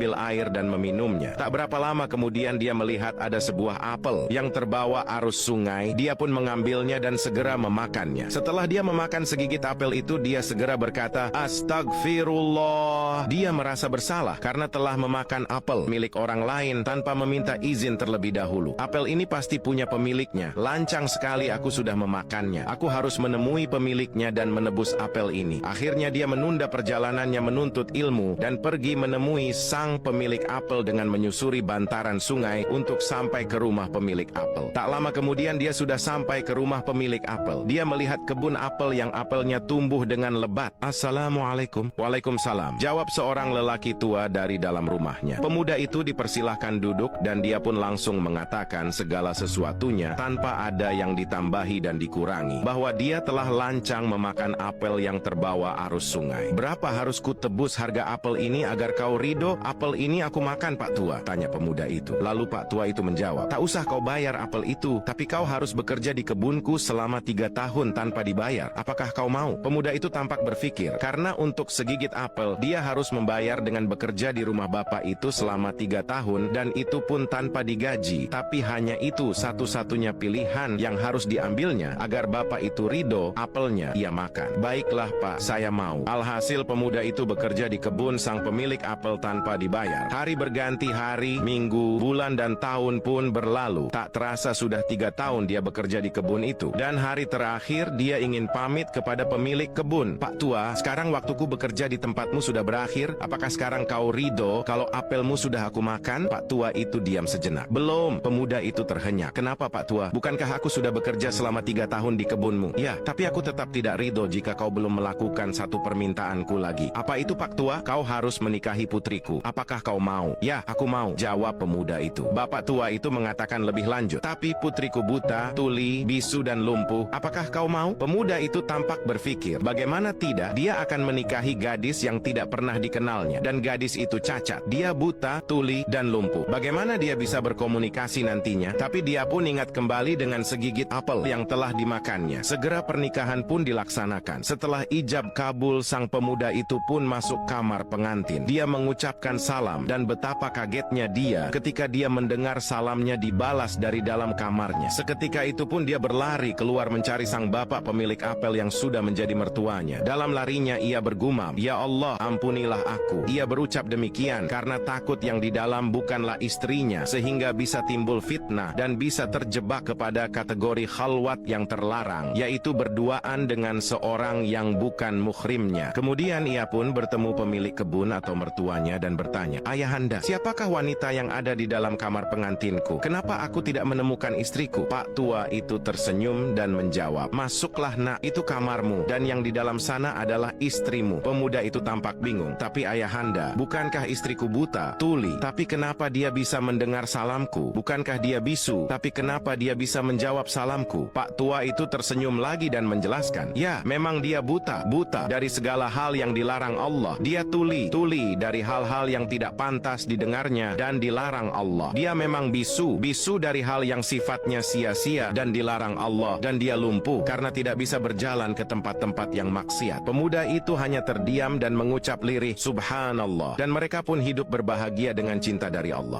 mengambil air dan meminumnya. Tak berapa lama kemudian dia melihat ada sebuah apel yang terbawa arus sungai. Dia pun mengambilnya dan segera memakannya. Setelah dia memakan segigit apel itu, dia segera berkata, "Astagfirullah." Dia merasa bersalah karena telah memakan apel milik orang lain tanpa meminta izin terlebih dahulu. Apel ini pasti punya pemiliknya. Lancang sekali aku sudah memakannya. Aku harus menemui pemiliknya dan menebus apel ini. Akhirnya dia menunda perjalanannya menuntut ilmu dan pergi menemui sang pemilik apel dengan menyusuri bantaran sungai untuk sampai ke rumah pemilik apel. Tak lama kemudian dia sudah sampai ke rumah pemilik apel. Dia melihat kebun apel yang apelnya tumbuh dengan lebat. "Assalamualaikum." "Waalaikumsalam," jawab seorang lelaki tua dari dalam rumahnya. Pemuda itu dipersilahkan duduk dan dia pun langsung mengatakan segala sesuatunya tanpa ada yang ditambahi dan dikurangi, bahwa dia telah lancang memakan apel yang terbawa arus sungai. "Berapa harus ku tebus harga apel ini agar kau ridho?" "Apel ini aku makan, Pak Tua," tanya pemuda itu. Lalu Pak Tua itu menjawab, "Tak usah kau bayar apel itu, tapi kau harus bekerja di kebunku selama 3 tahun tanpa dibayar. Apakah kau mau?" Pemuda itu tampak berpikir, karena untuk segigit apel dia harus membayar dengan bekerja di rumah bapak itu selama 3 tahun, dan itu pun tanpa digaji. Tapi hanya itu satu-satunya pilihan yang harus diambilnya agar bapak itu ridho, apelnya ia makan. "Baiklah Pak, saya mau." Alhasil pemuda itu bekerja di kebun sang pemilik apel tanpa dibayar. Hari berganti hari, minggu, bulan dan tahun pun berlalu. Tak terasa sudah 3 tahun dia bekerja di kebun itu. Dan hari terakhir dia ingin pamit kepada pemilik kebun. "Pak Tua, sekarang waktuku bekerja di tempatmu sudah berakhir. Apakah sekarang kau ridho kalau apelmu sudah aku makan?" Pak Tua itu diam sejenak. "Belum." Pemuda itu terhenyak. "Kenapa Pak Tua? Bukankah aku sudah bekerja selama 3 tahun di kebunmu?" "Ya, tapi aku tetap tidak ridho jika kau belum melakukan satu permintaanku lagi." "Apa itu Pak Tua?" "Kau harus menikahi putriku. Apakah kau mau?" "Ya, aku mau," jawab pemuda itu. Bapak tua itu mengatakan lebih lanjut, "Tapi putriku buta, tuli, bisu dan lumpuh. Apakah kau mau?" Pemuda itu tampak berpikir, bagaimana tidak, dia akan menikahi gadis yang tidak pernah dikenalnya. Dan gadis itu cacat. Dia buta, tuli, dan lumpuh. Bagaimana dia bisa berkomunikasi nantinya? Tapi dia pun ingat kembali dengan segigit apel yang telah dimakannya. Segera pernikahan pun dilaksanakan. Setelah ijab kabul, sang pemuda itu pun masuk kamar pengantin. Dia mengucapkan salam, dan betapa kagetnya dia ketika dia mendengar salamnya dibalas dari dalam kamarnya. Seketika itu pun dia berlari keluar mencari sang bapak pemilik apel yang sudah menjadi mertuanya. Dalam larinya ia bergumam, "Ya Allah, ampunilah aku." Ia berucap demikian karena takut yang di dalam bukanlah istrinya, sehingga bisa timbul fitnah dan bisa terjebak kepada kategori khalwat yang terlarang, yaitu berduaan dengan seorang yang bukan muhrimnya. Kemudian ia pun bertemu pemilik kebun atau mertuanya dan bertanya, "Ayahanda, siapakah wanita yang ada di dalam kamar pengantinku? Kenapa aku tidak menemukan istriku?" Pak tua itu tersenyum dan menjawab, "Masuklah nak, itu kamarmu, dan yang di dalam sana adalah istrimu." Pemuda itu tampak bingung, "Tapi ayahanda, bukankah istriku buta, tuli? Tapi kenapa dia bisa mendengar salamku? Bukankah dia bisu? Tapi kenapa dia bisa menjawab salamku?" Pak tua itu tersenyum lagi dan menjelaskan, "Ya, memang dia buta dari segala hal yang dilarang Allah. Dia tuli dari hal-hal yang tidak pantas didengarnya dan dilarang Allah. Dia memang bisu dari hal yang sifatnya sia-sia dan dilarang Allah. Dan dia lumpuh karena tidak bisa berjalan ke tempat-tempat yang maksiat." Pemuda itu hanya terdiam dan mengucap lirih, "Subhanallah." Dan mereka pun hidup berbahagia dengan cinta dari Allah.